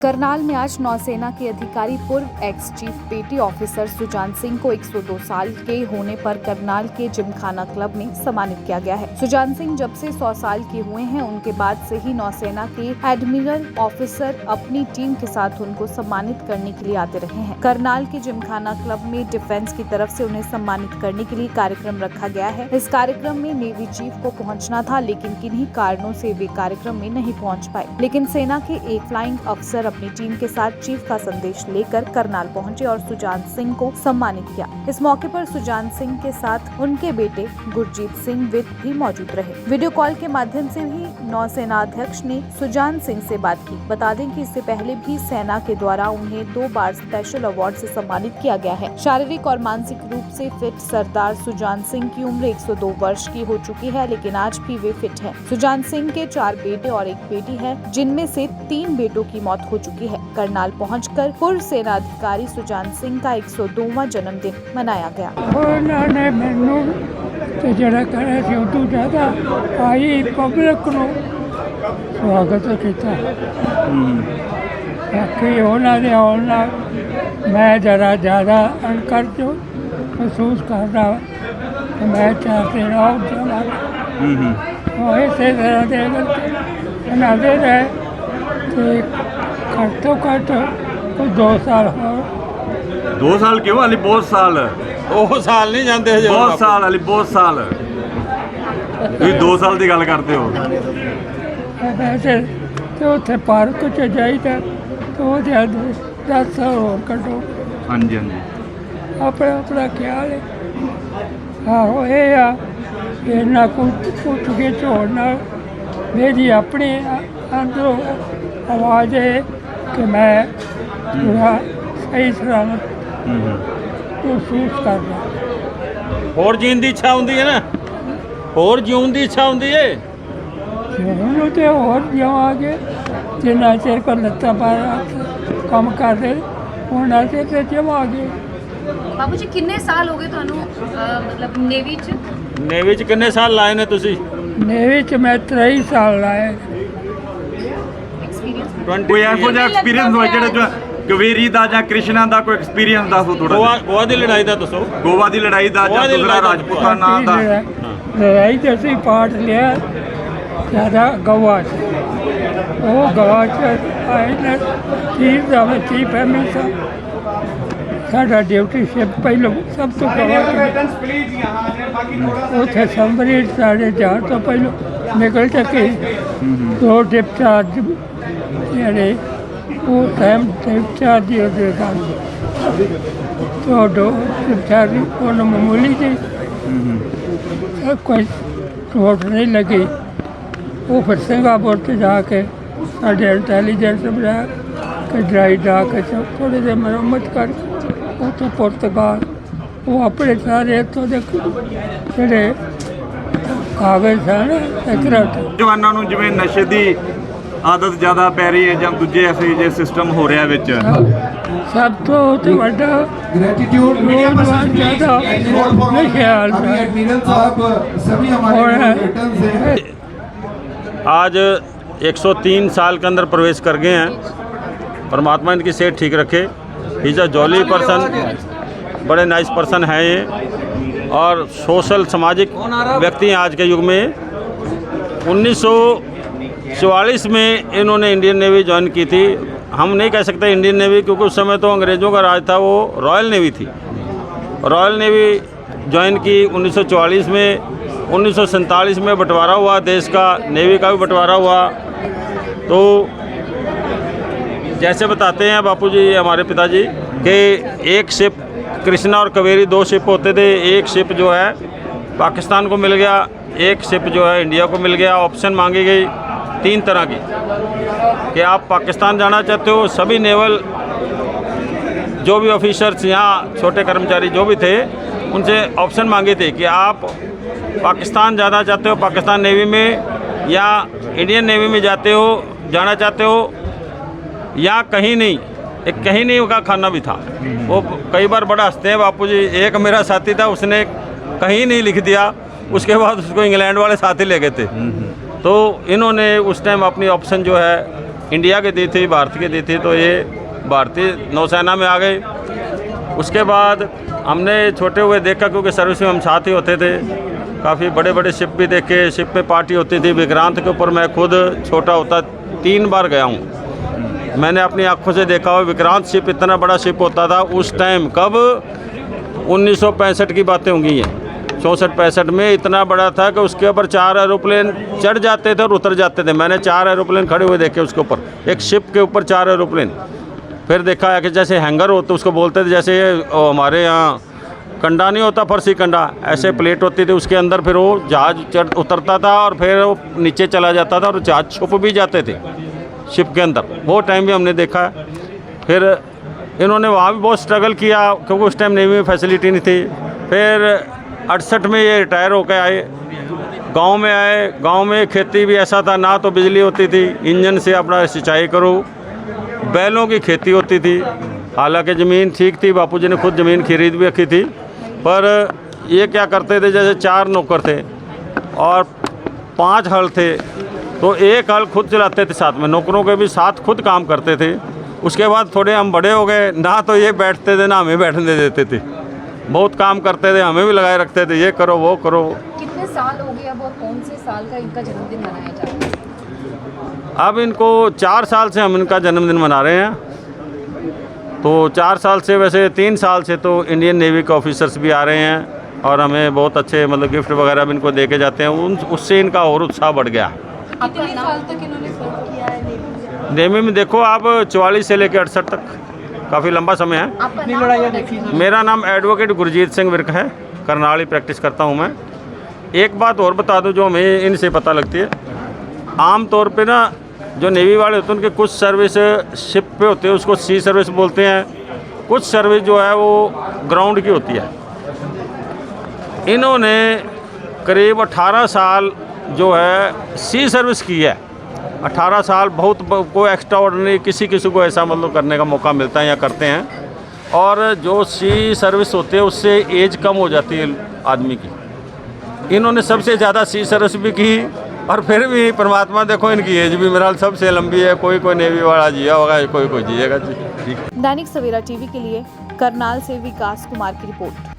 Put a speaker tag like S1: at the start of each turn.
S1: करनाल में आज नौसेना के अधिकारी पूर्व एक्स चीफ पेटी ऑफिसर सुजान सिंह को 102 साल के होने पर करनाल के जिमखाना क्लब में सम्मानित किया गया है। सुजान सिंह जब से 100 साल के हुए हैं, उनके बाद से ही नौसेना के एडमिरल ऑफिसर अपनी टीम के साथ उनको सम्मानित करने के लिए आते रहे हैं। करनाल के जिमखाना क्लब में डिफेंस की तरफ से उन्हें सम्मानित करने के लिए कार्यक्रम रखा गया है। इस कार्यक्रम में नेवी चीफ को पहुँचना था, लेकिन किन्हीं कारणों से वे कार्यक्रम में नहीं पहुँच पाए। लेकिन सेना के एक फ्लाइंग अफसर अपनी टीम के साथ चीफ का संदेश लेकर करनाल पहुंचे और सुजान सिंह को सम्मानित किया। इस मौके पर सुजान सिंह के साथ उनके बेटे गुरजीत सिंह विद भी मौजूद रहे। वीडियो कॉल के माध्यम से भी नौसेना अध्यक्ष ने सुजान सिंह से बात की। बता दें कि इससे पहले भी सेना के द्वारा उन्हें 2 बार स्पेशल अवार्ड से सम्मानित किया गया है। शारीरिक और मानसिक रूप से फिट सरदार सुजान सिंह की उम्र 102 वर्ष की हो चुकी है, लेकिन आज भी वे फिट हैं। सुजान सिंह के 4 बेटे और 1 बेटी है, जिनमें से 3 बेटों की मौत हो चुकी है। करनाल पहुंचकर पूर्व सेना अधिकारी सुजान सिंह का 102वां जन्मदिन मनाया गया।
S2: उन्होंने मैनू ते जरा करे सी उदू ज़्यादा आई पब्लिक नू स्वागत किया। बाकी उन्होंने आने नाल मैं जरा ज़्यादा अनकर्ज महसूस कर रहा कि मैं 4 दिन और जावा इसे तरह दे बनाते रहे तो घट तो घट कोई 2 साल हो।
S3: 2 साल क्यों हाली बहुत साल
S4: ਉਹ ਸਾਲ ਨਹੀਂ ਜਾਂਦੇ ਹਜੇ
S3: बहुत साल हाली बहुत साल ਤੁਸੀਂ 2 साल की गल करते हो।
S2: वैसे तो उत्थे पार्क च जाइदा तो 10 साल होर कटो।
S3: हाँ जी हाँ जी
S2: अपना अपना ख्याल है। आहो ये आ इन्ना कुछ के छोड़ना मेरी अपनी अंदरों आवाज़ है कि मैं पूरा सही सलामत महसूस कर रहा।
S4: ਹੋਰ ਜੀਣ ਦੀ ਇੱਛਾ ਹੁੰਦੀ ਹੈ ਨਾ, ਹੋਰ ਜਿਉਣ ਦੀ ਇੱਛਾ ਹੁੰਦੀ ਹੈ।
S2: ਉਹਨੂੰ ਤੇ ਹੋਰ ਜਾਵਾਂਗੇ ਜਿੰਨਾ ਚਿਰ ਕੋ ਲੱਤਾਂ ਪਾਰ ਕੰਮ ਕਰਦੇ ਉਹਨਾਂ ਚਿਰ ਤੇ ਜਾਵਾਂਗੇ।
S5: ਬਾਬੂ ਜੀ ਕਿੰਨੇ ਸਾਲ ਹੋ ਗਏ ਤੁਹਾਨੂੰ ਮਤਲਬ ਨੇਵੀ ਚ?
S4: ਨੇਵੀ ਚ ਕਿੰਨੇ ਸਾਲ ਲਾਏ ਨੇ ਤੁਸੀਂ?
S2: ਨੇਵੀ ਚ ਮੈਂ 23 ਸਾਲ ਲਾਏ।
S3: कोई ऐसा जिहा एक्सपीरियंस हो जेह्ड़े कवेरी दा जां कृष्णा दा कोई एक्सपीरियंस दसो थोड़ा।
S4: ਗੋਆ ਦੀ ਲੜਾਈ ਦਾ ਦੱਸੋ।
S3: गोवा दी लड़ाई दा जां दूसरा राजपूतां नां दा।
S2: लड़ाई से असी पार्ट लिया ज़्यादा गवा से। वो गवा आए न चीफ का मैं चीफ एम सा साडा ड्यूटी शिप पहले सब तो गवा उत्थे संबरीट साढ़े जान तो पहले निकल चुके 2 डिस्चार्ज ਜਿਹੜੇ ਉਹ ਟਾਈਮ डिस्चार्ज ਉਹਦੇ ਕਰ तो 2 डिस्चार्ज ਉਹਨੂੰ ਮਾਮੂਲੀ ਸੀ कोई चोट नहीं लगी। वो फिर सिंगापुर से जाके साढ़े इंटैलीजेंस बनाया कि ड्राई डाक थोड़ी देर मरम्मत कर उतो पुर्तगाल वो अपने सारे इतों के जोड़े कागज सन सिगरेट
S3: जवानों नूं जिवें नशे की आदत ज़्यादा पै रही है जां दूजे ऐसे जे सिस्टम हो रहा विच
S2: सब तो वड्डा नौजवान ज़्यादा ख्याल
S4: आज 103 साल के अंदर प्रवेश कर गए हैं। परमात्मा इनकी सेहत ठीक रखे। इज़ अ जॉली पर्सन, बड़े नाइस पर्सन हैं ये और सोशल सामाजिक व्यक्ति हैं आज के युग में। 1944 में इन्होंने इंडियन नेवी ज्वाइन की थी। हम नहीं कह सकते इंडियन नेवी क्योंकि उस समय तो अंग्रेज़ों का राज था, वो रॉयल नेवी थी। रॉयल नेवी ज्वाइन की 1944 में। 1947 में बंटवारा हुआ देश का, नेवी का भी बंटवारा हुआ। तो जैसे बताते हैं बापूजी हमारे पिताजी कि एक शिप कृष्णा और कावेरी 2 शिप होते थे। एक शिप जो है पाकिस्तान को मिल गया, एक शिप जो है इंडिया को मिल गया। ऑप्शन मांगी गई 3 तरह की कि आप पाकिस्तान जाना चाहते हो। सभी नेवल जो भी ऑफिसर्स यहाँ छोटे कर्मचारी जो भी थे उनसे ऑप्शन मांगे थे कि आप पाकिस्तान जाना चाहते हो पाकिस्तान नेवी में, या इंडियन नेवी में जाना चाहते हो या कहीं नहीं। एक कहीं नहीं का खाना भी था। वो कई बार बड़ा हंसते हैं बापूजी। एक मेरा साथी था, उसने कहीं नहीं लिख दिया, उसके बाद उसको इंग्लैंड वाले साथी ले गए थे। तो इन्होंने उस टाइम अपनी ऑप्शन जो है इंडिया के दी थी, भारत की दी थी, तो ये भारतीय नौसेना में आ गए। उसके बाद हमने छोटे हुए देखा, क्योंकि सर्विस में हम साथ ही होते थे, काफ़ी बड़े बड़े शिप भी देखे। शिप पे पार्टी होती थी। विक्रांत के ऊपर मैं खुद छोटा होता 3 बार गया हूँ। मैंने अपनी आंखों से देखा हुआ विक्रांत शिप, इतना बड़ा शिप होता था उस टाइम। कब? 1965 की बातें होंगी हैं। 64-65 में इतना बड़ा था कि उसके ऊपर 4 एरोप्लेन चढ़ जाते थे और उतर जाते थे। मैंने 4 एरोप्लेन खड़े हुए देखे उसके ऊपर, एक शिप के ऊपर 4 एरोप्लेन। फिर देखा है कि जैसे हैंगर होते उसको बोलते थे, जैसे हमारे यहाँ कंडा नहीं होता, फर्सी कंडा, ऐसे प्लेट होती थी उसके अंदर। फिर वो जहाज उतरता था और फिर वो नीचे चला जाता था और जहाज छुप भी जाते थे शिप के अंदर। वो टाइम भी हमने देखा है। फिर इन्होंने वहाँ भी बहुत स्ट्रगल किया, क्योंकि उस टाइम नेवी में फैसिलिटी नहीं थी। फिर 68 में ये रिटायर होकर आए, गांव में आए। गांव में खेती भी ऐसा था, ना तो बिजली होती थी, इंजन से अपना सिंचाई करो, बैलों की खेती होती थी। हालांकि ज़मीन ठीक थी, बापूजी ने खुद ज़मीन खरीद भी रखी थी। पर ये क्या करते थे, जैसे 4 नौकर थे और 5 हल थे, तो एक हल खुद चलाते थे, साथ में नौकरों के भी साथ खुद काम करते थे। उसके बाद थोड़े हम बड़े हो गए, ना तो ये बैठते थे ना हमें बैठने देते थे। बहुत काम करते थे, हमें भी लगाए रखते थे, ये करो वो करो।
S5: कितने साल हो गए अब और कौन से साल का इनका जन्मदिन मनाया जा रहा है?
S4: अब इनको 4 साल से हम इनका जन्मदिन मना रहे हैं। तो 4 साल से, वैसे 3 साल से तो इंडियन नेवी के ऑफिसर्स भी आ रहे हैं और हमें बहुत अच्छे मतलब गिफ्ट वगैरह भी इनको दे के जाते हैं। उससे इनका और उत्साह बढ़ गया।
S5: कितने साल तक इन्होंने सर्व किया है नेवी में?
S4: नेवी में देखो आप 44 से लेकर 68 तक, काफ़ी लंबा समय है।
S5: आपका नाम?
S4: मेरा नाम एडवोकेट गुरजीत सिंह विर्क है, करनाल ही प्रैक्टिस करता हूँ मैं। एक बात और बता दूँ जो हमें इनसे पता लगती है, आम तौर पे ना जो नेवी वाले होते हैं उनके कुछ सर्विस शिप पे होते हैं, उसको सी सर्विस बोलते हैं। कुछ सर्विस जो है वो ग्राउंड की होती है। इन्होंने करीब 18 साल जो है सी सर्विस की है। 18 साल बहुत कोई एक्स्ट्रा ऑर्डिनरी किसी को ऐसा मतलब करने का मौका मिलता है या करते हैं। और जो सी सर्विस होते हैं उससे एज कम हो जाती है आदमी की। इन्होंने सबसे ज़्यादा सी सर्विस भी की और फिर भी परमात्मा देखो इनकी एज भी मेरा सबसे लंबी है। कोई नेवी वाला जिया होगा, कोई जिएगा जी।
S1: दैनिक सवेरा टीवी के लिए करनाल से विकास कुमार की रिपोर्ट।